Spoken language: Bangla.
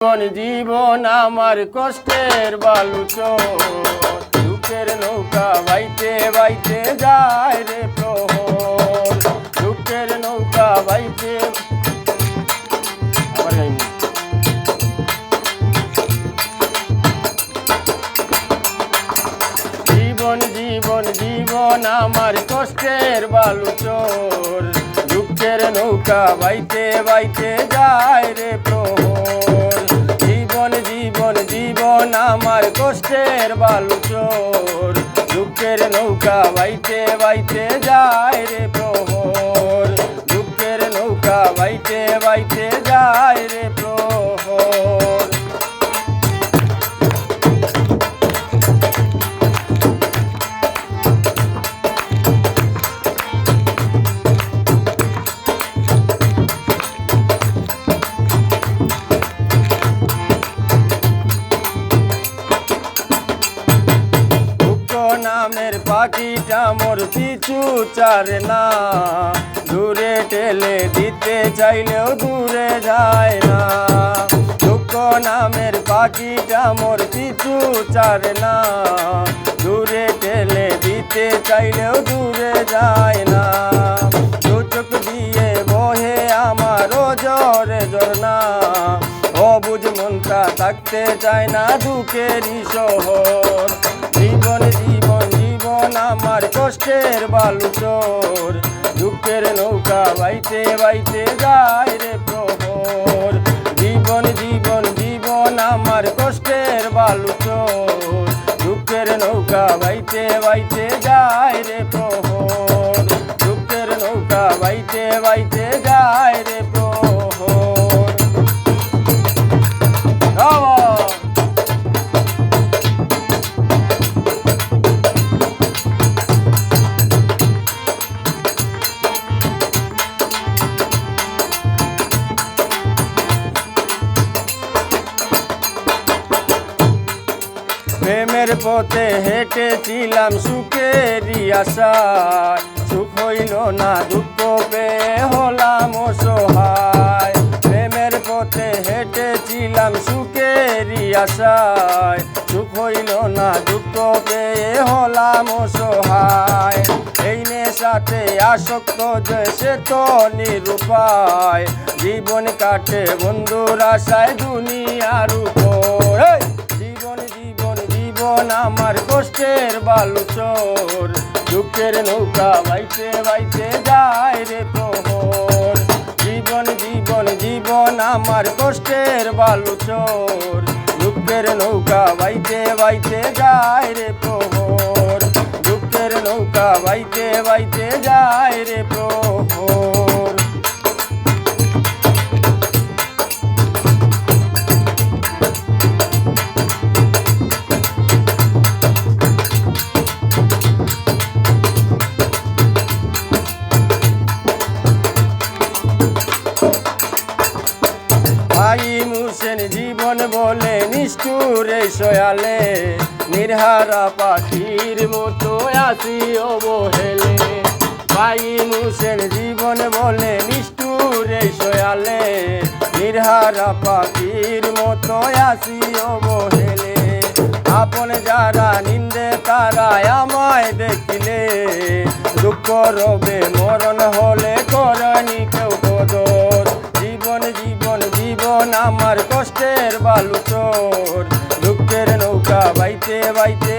জীবন জীবন আমার কষ্টের বালুচর, দুঃখের নৌকা বাইতে বাইতে যায় রে প্রহর, দুঃখের নৌকা বাইতে জীবন জীবন জীবন আমার কষ্টের বালুচর, দুঃখের নৌকা বাইতে বাইতে যায় রে প্রহর, জীবন জীবন জীবন আমার কষ্টের বালুচর, দুঃখের নৌকা বাইতে বাইতে যায় রে প্রহর, দুঃখের নৌকা বাইতে বাইতে যায় রে প্রহর। নামের পাখিটা মোর পিছু চারে না, দূরে ঠেলে দিতে চাইলেও দূরে যায় না, দুঃখ নামের পাখিটা মোর পিছু চারে না, দূরে ঠেলে দিতে চাইলেও দূরে যায় না, দু চোখ দিয়ে বহে আমার জোরে ঝরনা, অবুঝ মনটা থাকতে চায় না দুঃখেরই শহর, জীবন জীবন জীবন আমার কষ্টের বালুচর, দুঃখের নৌকা বাইতে বাইতে যায় রে প্রহর, জীবন জীবন জীবন আমার কষ্টের বালুচর, দুঃখের নৌকা বাইতে বাইতে যায় রে প্রহর, দুঃখের নৌকা বাইতে বাইতে যায় রে প্রহর। প্রেমের পথে হেঁটেছিলাম সুখেরই আশায়, সুখ হইল না দুঃখ পেয়ে হলাম অসহায়, প্রেমের পথে হেঁটেছিলাম সুখেরই আশায়, সুখ হইল না দুঃখ পেয়ে হলাম অসহায়, এই নেশাতে আসক্ত যে সে তো নিরুপায়, জীবন কাটে বন্ধুর আশায় দুনিয়ার উপর, জীবন জীবন জীবন আমার কষ্টের বালুচর, দুঃখের নৌকা বাইতে বাইতে যায় রে প্রহর, জীবন জীবন জীবন আমার কষ্টের বালুচর, দুঃখের নৌকা বাইতে বাইতে যায় রে প্রহর, দুঃখের নৌকা বাইতে বাইতে যায় রে প্রহর। ফাহিম হোসেন জীবন বলে নিষ্ঠুরে সয়ালে, নির্হারা পাখির মতো আসি অবহেলে, ফাহিম হোসেন জীবন বলে নিষ্ঠুরে সয়ালে, নির্হারা পাখির মতো আসি অবহেলে, আপন যারা নিন্দে তারা আমায় দেখিলে, দুঃখ রবে মরণ হলে করেনি কেউ কদর, জীবন জীবন জীবন আমার কষ্টের বালুচর, দুঃখের নৌকা বাইতে বাইতে